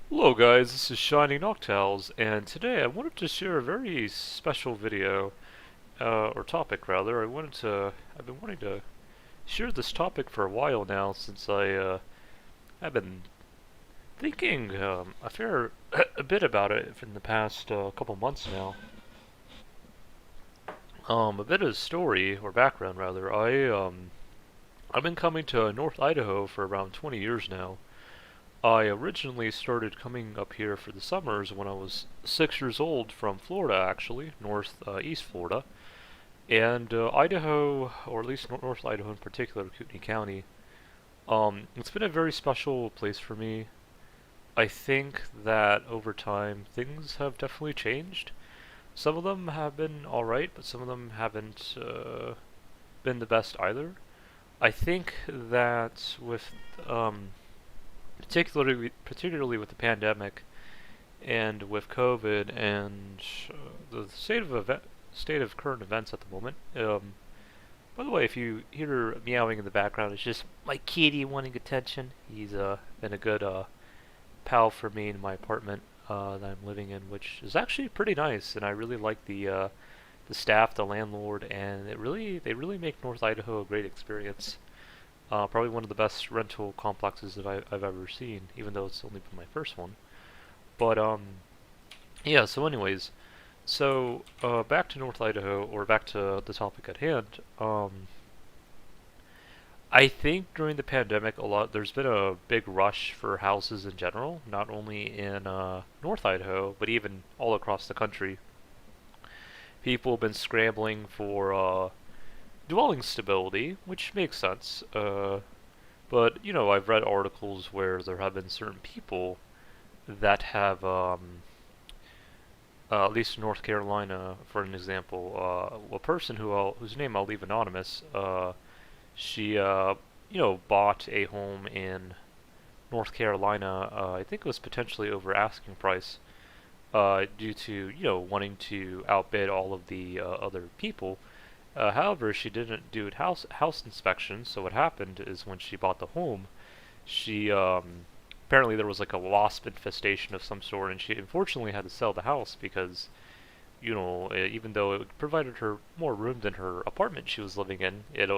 Hello guys, this is Shining Noctowls, and today I wanted to share a very special video, or topic rather. I've been wanting to share this topic for a while now since I've been thinking a bit about it in the past couple months now. A bit of story, or background rather. I've been coming to North Idaho for around 20 years now. I originally started coming up here for the summers when I was 6 years old from Florida, actually, East Florida. And Idaho, or at least North Idaho in particular, Kootenai County, it's been a very special place for me. I think that over time things have definitely changed. Some of them have been alright, but some of them haven't been the best either. I think that particularly with the pandemic and with COVID and the state of current events at the moment. By the way, if you hear meowing in the background, it's just my kitty wanting attention. He's been a good pal for me in my apartment that I'm living in, which is actually pretty nice, and I really like the staff, the landlord, and they really make North Idaho a great experience. Probably one of the best rental complexes that I've ever seen, even though it's only been my first one. But yeah. So, anyways, back to North Idaho, or back to the topic at hand. I think during the pandemic, there's been a big rush for houses in general, not only in North Idaho, but even all across the country. People have been scrambling for dwelling stability, which makes sense. But I've read articles where there have been certain people that have, at least in North Carolina, for an example, a person whose name I'll leave anonymous. She, bought a home in North Carolina. I think it was potentially over asking price, due to wanting to outbid all of the other people. However, she didn't do house inspection. So what happened is when she bought the home, she apparently there was like a wasp infestation of some sort, and she unfortunately had to sell the house because even though it provided her more room than her apartment she was living in, it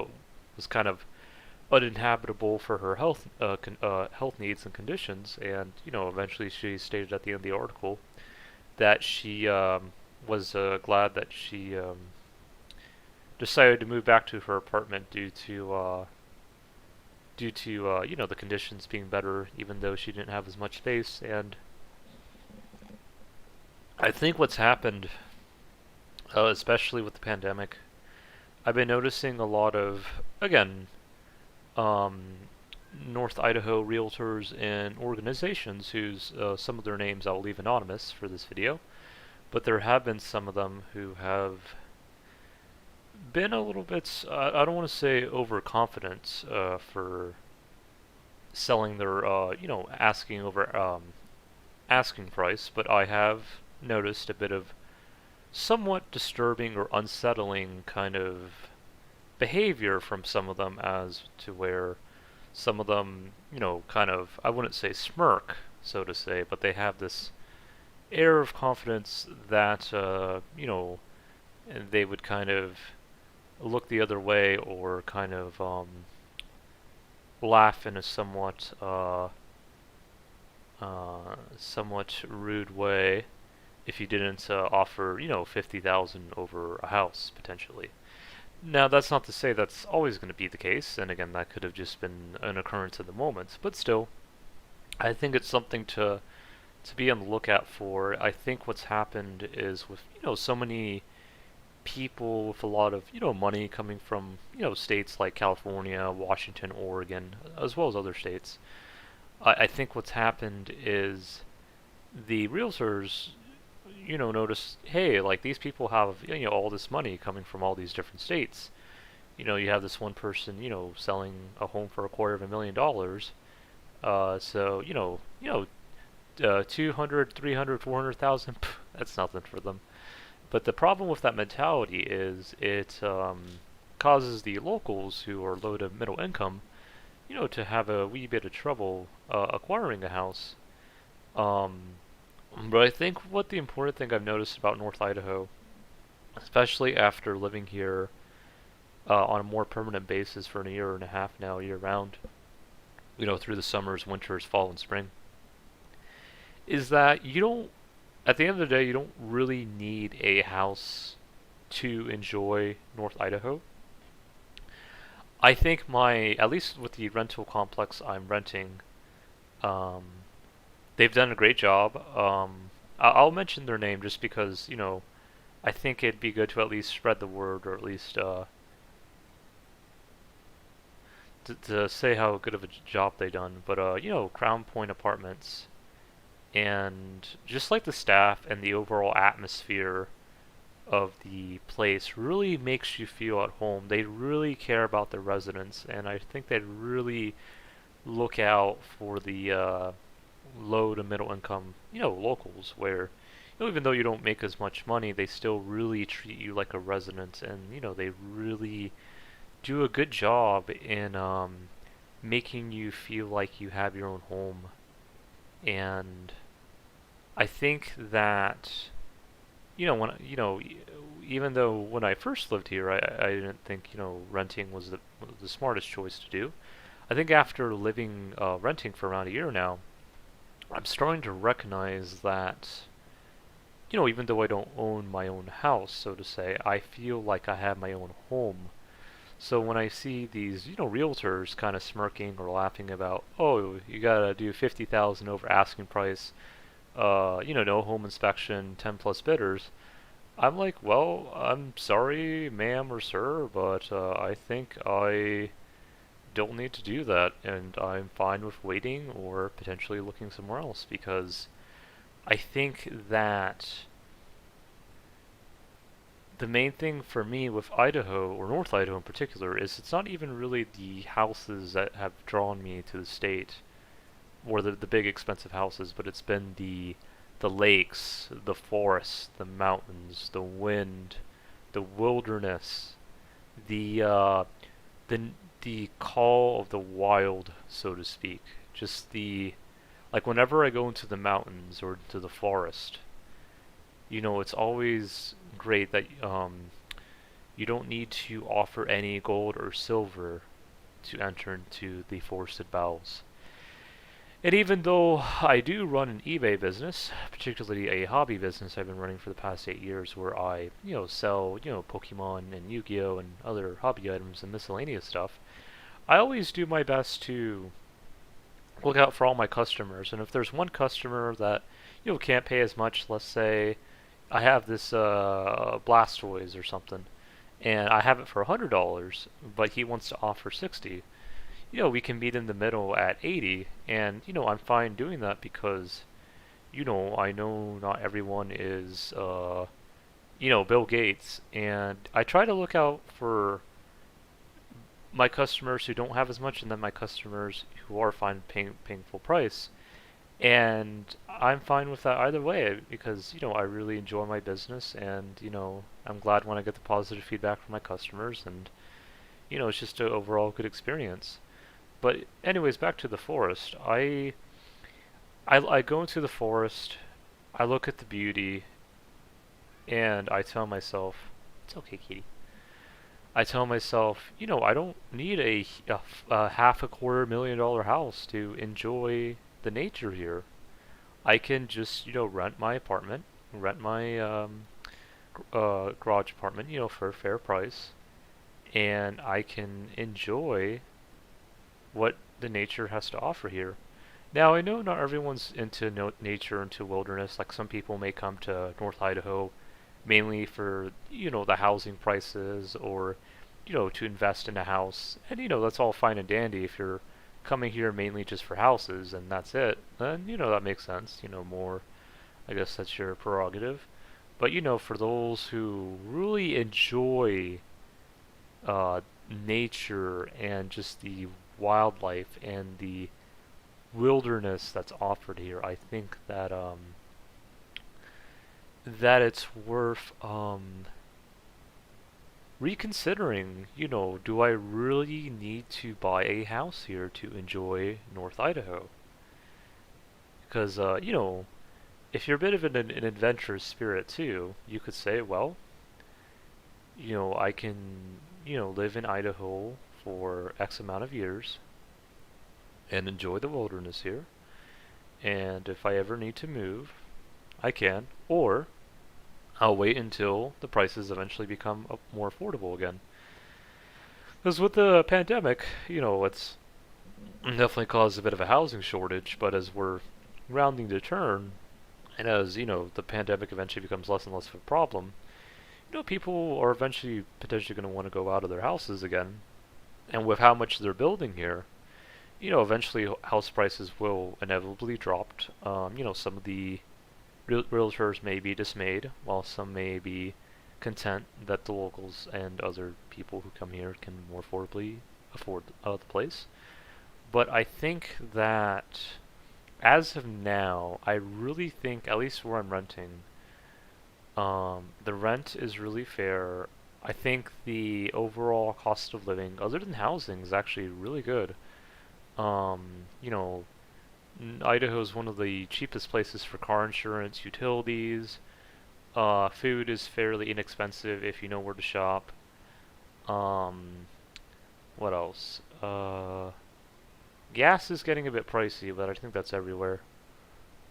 was kind of uninhabitable for her health needs and conditions. And eventually she stated at the end of the article that she was glad that she decided to move back to her apartment due to the conditions being better, even though she didn't have as much space. And I think what's happened, especially with the pandemic, I've been noticing a lot of, again, North Idaho realtors and organizations whose some of their names I'll leave anonymous for this video, but there have been some of them who have been a little bit, I don't want to say overconfident for selling their, asking price, but I have noticed a bit of somewhat disturbing or unsettling kind of behavior from some of them, as to where some of them, kind of, I wouldn't say smirk, so to say, but they have this air of confidence that, and they would kind of look the other way, or kind of laugh in a somewhat rude way if you didn't offer 50,000 over a house potentially. Now that's not to say that's always going to be the case, and again that could have just been an occurrence in the moment, but still, I think it's something to be on the lookout for. I think what's happened is with so many people with a lot of money coming from states like California, Washington, Oregon, as well as other states. I think what's happened is the realtors notice, hey, like these people have all this money coming from all these different states. You have this one person selling a home for $250,000. So 200, 300, 400,000. That's nothing for them. But the problem with that mentality is it causes the locals who are low to middle income, to have a wee bit of trouble acquiring a house. Um, but I think what the important thing I've noticed about North Idaho, especially after living here on a more permanent basis for a year and a half now, year round, through the summers, winters, fall, and spring, is that you don't, at the end of the day, you don't really need a house to enjoy North Idaho. I think at least with the rental complex I'm renting, um, they've done a great job. I'll mention their name just because, I think it'd be good to at least spread the word, or at least to say how good of a job they've done. But Crown Point Apartments, and just like the staff and the overall atmosphere of the place really makes you feel at home. They really care about their residents, and I think they really look out for the low to middle income, locals, where even though you don't make as much money, they still really treat you like a resident, and they really do a good job in making you feel like you have your own home. And I think that when even though when I first lived here, I didn't think renting was the smartest choice to do. I think after living renting for around a year now, I'm starting to recognize that even though I don't own my own house, so to say, I feel like I have my own home. So when I see these, realtors kind of smirking or laughing about, oh, you gotta do 50,000 over asking price, no home inspection, 10 plus bidders, I'm like, well, I'm sorry, ma'am or sir, but I think I don't need to do that, and I'm fine with waiting or potentially looking somewhere else, because I think that the main thing for me with Idaho, or North Idaho in particular, is it's not even really the houses that have drawn me to the state, or the big expensive houses, but it's been the lakes, the forests, the mountains, the wind, the wilderness, the the the call of the wild, so to speak. Just like whenever I go into the mountains or into the forest, it's always great that you don't need to offer any gold or silver to enter into the forested bowels. And even though I do run an eBay business, particularly a hobby business I've been running for the past 8 years, where I, sell, Pokemon and Yu-Gi-Oh and other hobby items and miscellaneous stuff, I always do my best to look out for all my customers. And if there's one customer that, can't pay as much, let's say I have this Blastoise or something, and I have it for $100, but he wants to offer 60. We can meet in the middle at 80, and I'm fine doing that because I know not everyone is Bill Gates, and I try to look out for my customers who don't have as much, and then my customers who are fine paying full price. And I'm fine with that either way because I really enjoy my business, and I'm glad when I get the positive feedback from my customers, and it's just an overall good experience. But anyways, back to the forest. I go into the forest, I look at the beauty, and I tell myself, it's okay, Kitty. I tell myself, I don't need a half a $250,000 house to enjoy the nature here. I can just, rent my apartment, rent my garage apartment, for a fair price, and I can enjoy what the nature has to offer here. Now, I know not everyone's into nature, into wilderness. Like some people may come to North Idaho mainly for, the housing prices, or, to invest in a house. And, that's all fine and dandy if you're coming here mainly just for houses and that's it. Then, that makes sense. More, I guess that's your prerogative. But, for those who really enjoy nature and just the wildlife and the wilderness that's offered here, I think that it's worth reconsidering, do I really need to buy a house here to enjoy North Idaho? Because, if you're a bit of an adventurous spirit too, you could say, well, I can, live in Idaho for X amount of years and enjoy the wilderness here. And if I ever need to move, I can. Or I'll wait until the prices eventually become more affordable again. Because with the pandemic, it's definitely caused a bit of a housing shortage, but as we're rounding the turn, and as, the pandemic eventually becomes less and less of a problem, people are eventually potentially going to want to go out of their houses again. And with how much they're building here, eventually house prices will inevitably drop. Some of the realtors may be dismayed, while some may be content that the locals and other people who come here can more affordably afford the place. But I think that as of now, I really think, at least where I'm renting, the rent is really fair. I think the overall cost of living, other than housing, is actually really good. Um, you know, Idaho is one of the cheapest places for car insurance, utilities. Food is fairly inexpensive if you know where to shop. Um, what else? Gas is getting a bit pricey, but I think that's everywhere.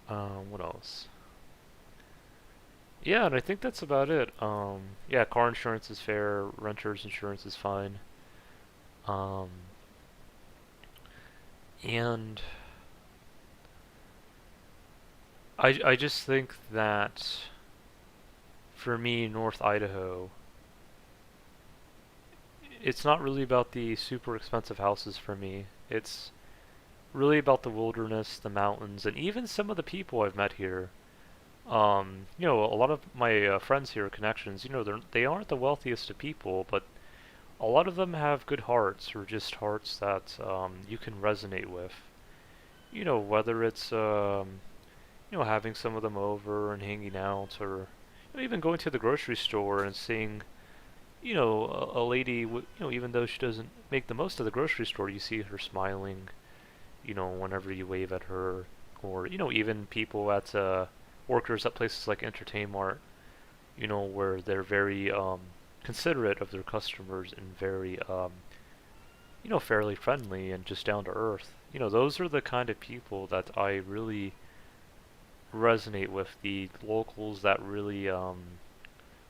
What else? Yeah, and I think that's about it. Yeah, car insurance is fair. Renter's insurance is fine. Um, and I just think that for me, North Idaho, it's not really about the super expensive houses for me. It's really about the wilderness, the mountains, and even some of the people I've met here. A lot of my friends here, connections, they aren't the wealthiest of people, but a lot of them have good hearts, or just hearts that you can resonate with. Whether it's having some of them over and hanging out, or even going to the grocery store and seeing, a lady, even though she doesn't make the most of the grocery store, you see her smiling, whenever you wave at her, or even people at workers at places like Entertainmart, where they're very considerate of their customers and very fairly friendly and just down to earth. Those are the kind of people that I really resonate with. The locals that really, or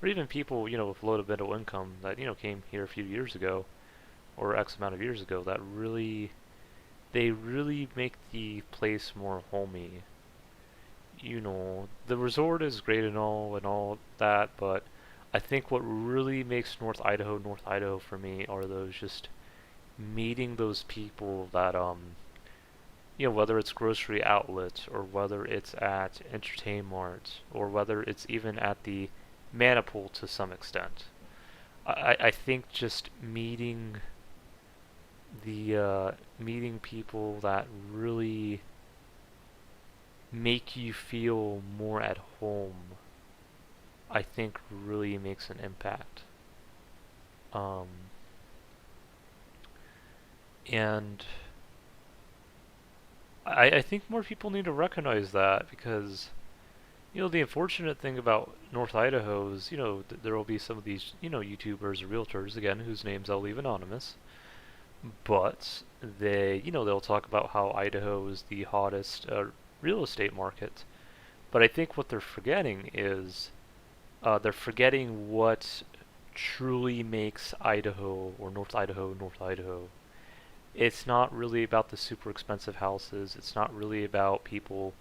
even people, with low to middle income that, came here a few years ago, or X amount of years ago, that really, they really make the place more homey. The resort is great and all that, but I think what really makes North Idaho for me are those just meeting those people that whether it's grocery outlets or whether it's at Entertainmart or whether it's even at the Maniple to some extent. I think just meeting people that really make you feel more at home, I think really makes an impact. Um, and I think more people need to recognize that because, the unfortunate thing about North Idaho is, there will be some of these, YouTubers or realtors, again, whose names I'll leave anonymous, but they'll talk about how Idaho is the hottest real estate market. But I think what they're forgetting is they're forgetting what truly makes Idaho or North Idaho North Idaho. It's not really about the super expensive houses. It's not really about people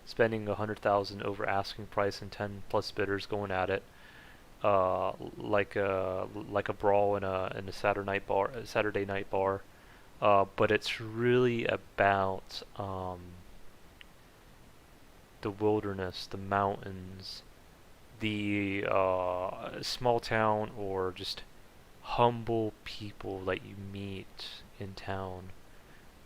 spending 100,000 over asking price and 10 plus bidders going at it, like a brawl in a Saturday night bar. But it's really about the wilderness, the mountains, the small town or just humble people that you meet in town.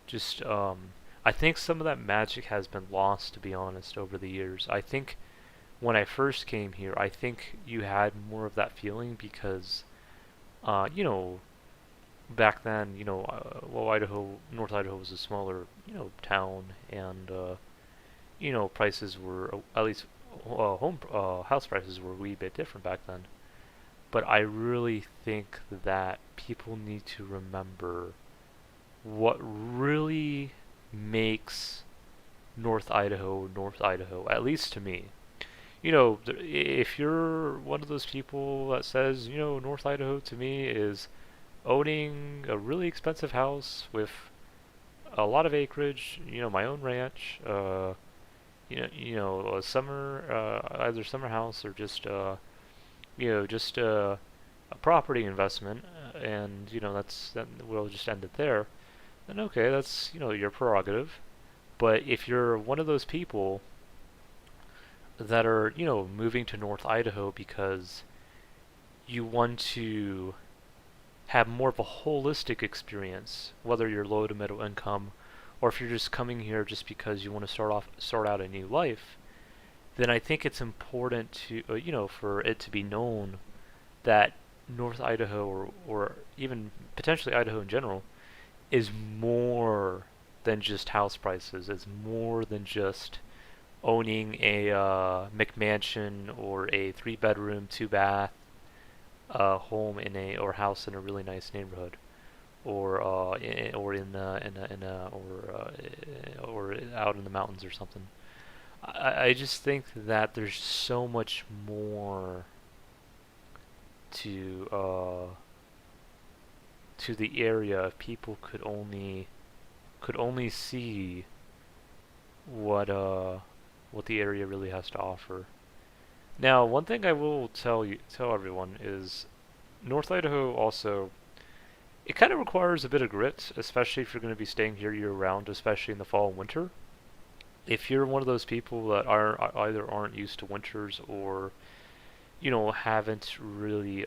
Just, I think some of that magic has been lost, to be honest, over the years. I think when I first came here, I think you had more of that feeling because You know, back then, well, North Idaho was a smaller, town, and prices were at least house prices were a wee bit different back then. But I really think that people need to remember what really makes North Idaho, at least to me. If you're one of those people that says, North Idaho to me is owning a really expensive house with a lot of acreage, my own ranch, a summer, either summer house or just a property investment, and that we'll just end it there. Then okay, that's your prerogative. But if you're one of those people that are moving to North Idaho because you want to have more of a holistic experience, whether you're low to middle income, or if you're just coming here just because you want to start out a new life, then I think it's important to for it to be known that North Idaho, or even potentially Idaho in general, is more than just house prices. It's more than just owning a McMansion or a 3 bedroom, 2 bath home in a or house in a really nice neighborhood, or or out in the mountains or something. I just think that there's so much more to the area if people could only see what what the area really has to offer. Now, one thing I will tell everyone is North Idaho also, it kind of requires a bit of grit, especially if you're going to be staying here year round, especially in the fall and winter. If you're one of those people that either aren't used to winters, or haven't really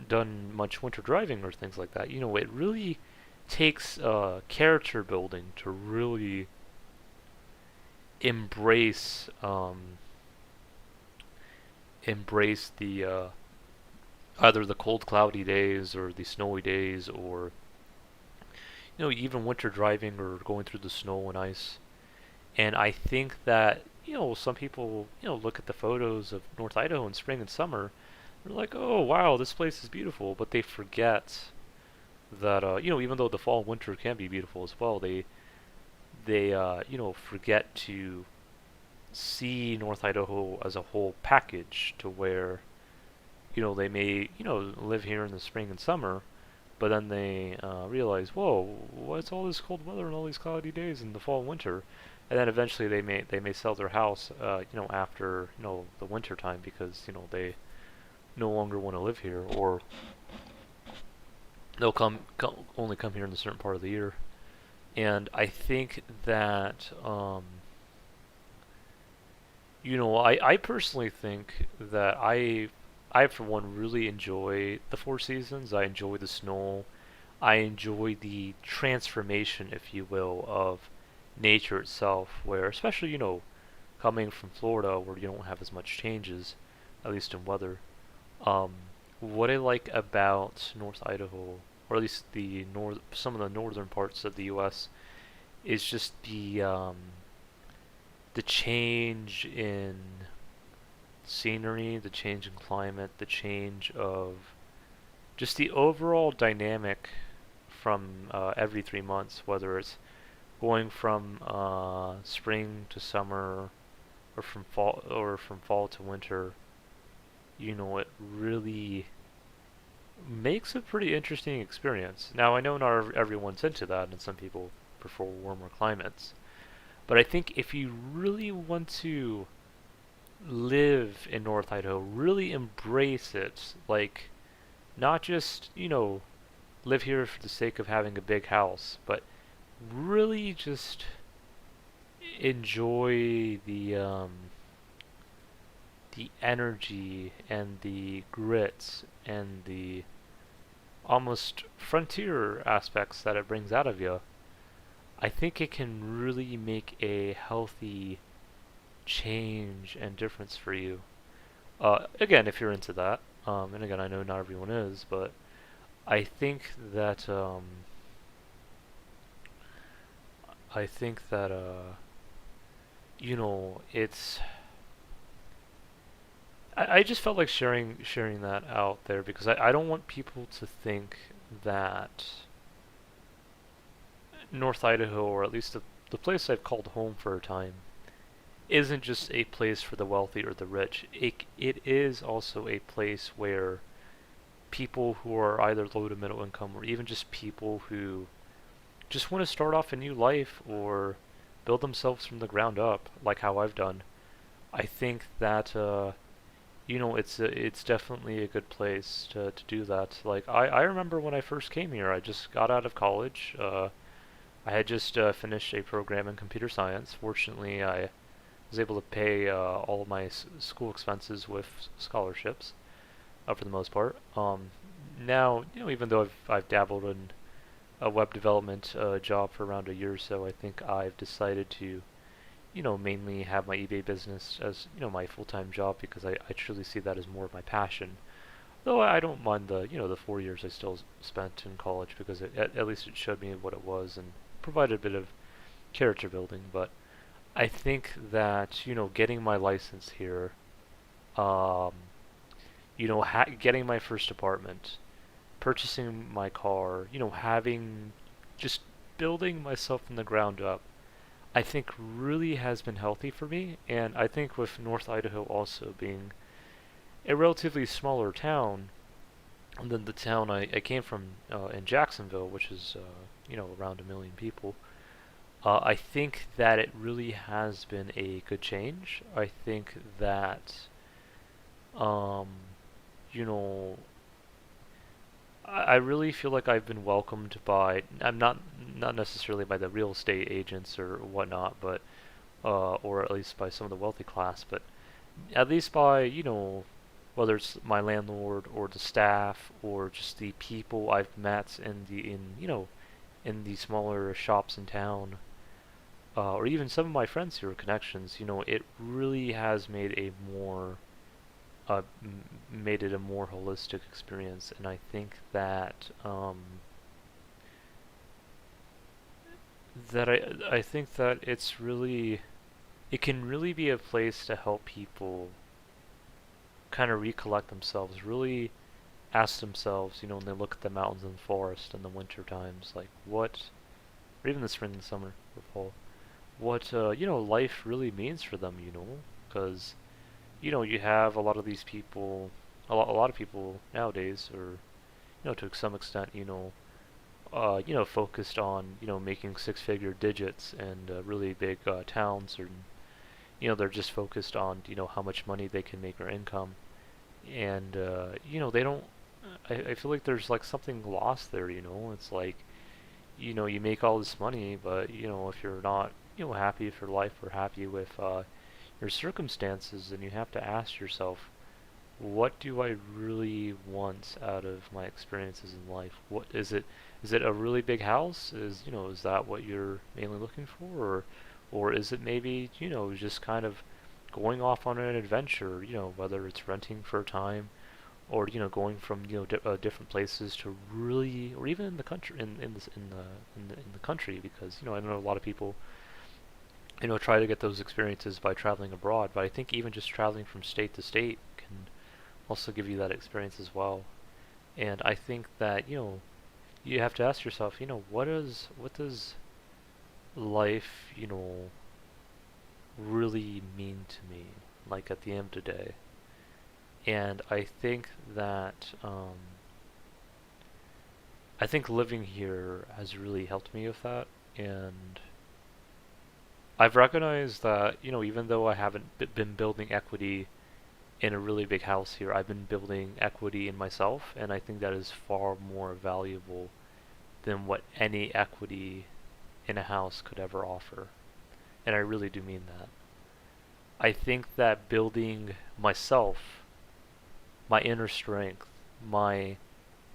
done much winter driving or things like that, it really takes character building to really embrace the either the cold, cloudy days or the snowy days, or even winter driving or going through the snow and ice. And I think that some people look at the photos of North Idaho in spring and summer. They're like, oh wow, this place is beautiful, but they forget that even though the fall and winter can be beautiful as well, they forget to see North Idaho as a whole package, to where they may live here in the spring and summer, but then they realize, whoa, what's all this cold weather and all these cloudy days in the fall and winter? And then eventually they may sell their house after the winter time, because they no longer want to live here, or they'll only come here in a certain part of the year. And I think that I personally think that I for one really enjoy the four seasons. I enjoy the snow. I enjoy the transformation, if you will, of nature itself, where especially coming from Florida, where you don't have as much changes, at least in weather. Um, what I like about North Idaho, or at least some of the northern parts of the U.S., is just the change in scenery, the change in climate, the change of just the overall dynamic from every 3 months, whether it's going from spring to summer, or from fall to winter. It really makes a pretty interesting experience. Now, I know not everyone's into that, and some people prefer warmer climates. But I think if you really want to live in North Idaho, really embrace it, like, not just, live here for the sake of having a big house, but really just enjoy the energy and the grit and the almost frontier aspects that it brings out of you. I think it can really make a healthy change and difference for you. Again, if you're into that, and again, I know not everyone is, but I think that I think that it's I just felt like sharing that out there because I don't want people to think that North Idaho, or at least the place I've called home for a time, isn't just a place for the wealthy or the rich. It is also a place where people who are either low to middle income or even just people who just want to start off a new life or build themselves from the ground up, like how I've done. I think that it's definitely a good place to do that. Like I remember when I first came here, I just got out of college. I had just finished a program in computer science. Fortunately, I was able to pay all of my school expenses with scholarships, for the most part. Now, even though I've dabbled in a web development job for around a year or so, I think I've decided to mainly have my eBay business as, my full-time job because I truly see that as more of my passion. Though I don't mind the 4 years I still spent in college because at least it showed me what it was and provided a bit of character building. But I think that, getting my license here, um, getting my first apartment, purchasing my car, having just building myself from the ground up, I think really has been healthy for me. And I think with North Idaho also being a relatively smaller town than the town I came from in Jacksonville, which is around 1 million people. I think that it really has been a good change. I think that um, you know I really feel like I've been welcomed by I'm not necessarily by the real estate agents or whatnot, but or at least by some of the wealthy class, but at least by whether it's my landlord or the staff or just the people I've met in the smaller shops in town, or even some of my friends who are connections. It really has made it a more holistic experience, and I think that I think that it can really be a place to help people kind of recollect themselves, really ask themselves, when they look at the mountains and forest in the winter times, like what, or even the spring and summer or fall, what life really means for them, because you have a lot of these people, a lot of people nowadays, or to some extent, focused on making six-figure digits and really big towns, or they're just focused on how much money they can make or income, and they don't. I feel like there's like something lost there. It's like you make all this money, but if you're not happy with your life or happy with your circumstances, then you have to ask yourself, what do I really want out of my experiences in life? What is it? Is it a really big house? Is that what you're mainly looking for, or is it maybe just kind of going off on an adventure? Whether it's renting for a time, or going from different places to really, or even in the country, in the country, because I know a lot of people try to get those experiences by traveling abroad, but I think even just traveling from state to state can also give you that experience as well. And I think that you have to ask yourself, what does life really mean to me, like at the end of the day? And I think living here has really helped me with that. And I've recognized that even though I haven't been building equity in a really big house here, I've been building equity in myself, and I think that is far more valuable than what any equity in a house could ever offer. And I really do mean that. I think that building myself, my inner strength, my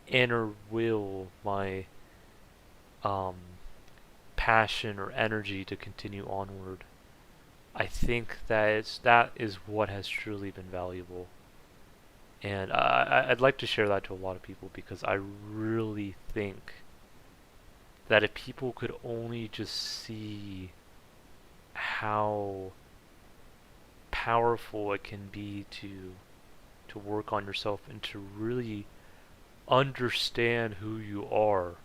inner will, my um, passion or energy to continue onward, I think that that is what has truly been valuable. And I'd like to share that to a lot of people because I really think that if people could only just see how powerful it can be to work on yourself and to really understand who you are,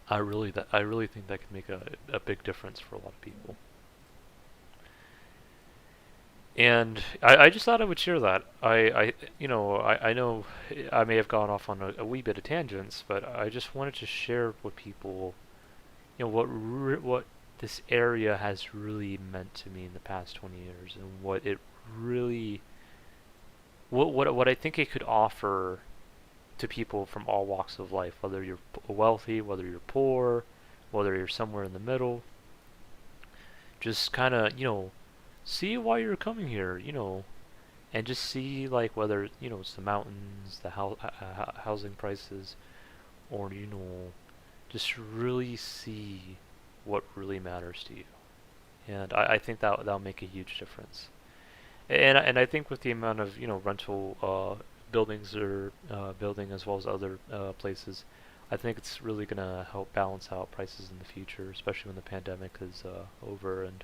I really think that can make a big difference for a lot of people. And I just thought I would share that. I know I may have gone off on a wee bit of tangents, but I just wanted to share with people, what this area has really meant to me in the past 20 years, and what it really, what I think it could offer to people from all walks of life, whether you're wealthy, whether you're poor, whether you're somewhere in the middle. Just kind of, see why you're coming here, and just see like whether it's the mountains, the housing prices, or just really see what really matters to you. And I think that'll make a huge difference. And I think with the amount of rental buildings or building as well as other places, I think it's really gonna help balance out prices in the future, especially when the pandemic is over and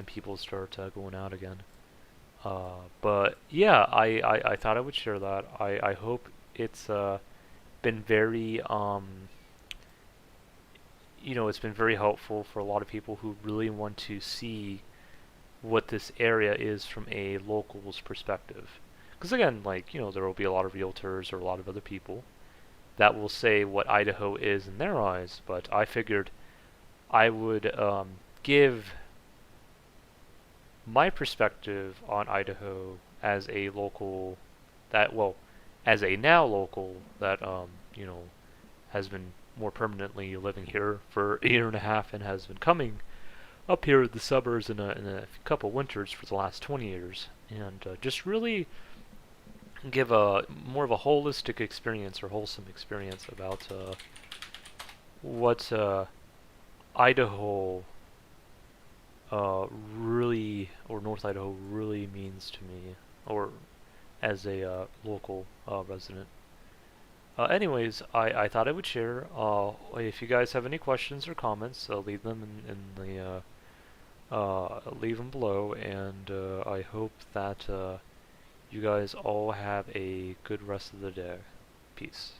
people start going out again. But yeah, I thought I would share that. I hope it's been very it's been very helpful for a lot of people who really want to see what this area is from a local's perspective. Because again, like there will be a lot of realtors or a lot of other people that will say what Idaho is in their eyes, but I figured I would give my perspective on Idaho as a local as a now local that has been more permanently living here for a year and a half and has been coming up here in the suburbs in a couple winters for the last 20 years, and just really give a more of a holistic experience or wholesome experience about what Idaho really, or North Idaho really means to me, or as a local resident. Anyways, I thought I would share. If you guys have any questions or comments, leave them in the leave them below, and I hope that you guys all have a good rest of the day. Peace.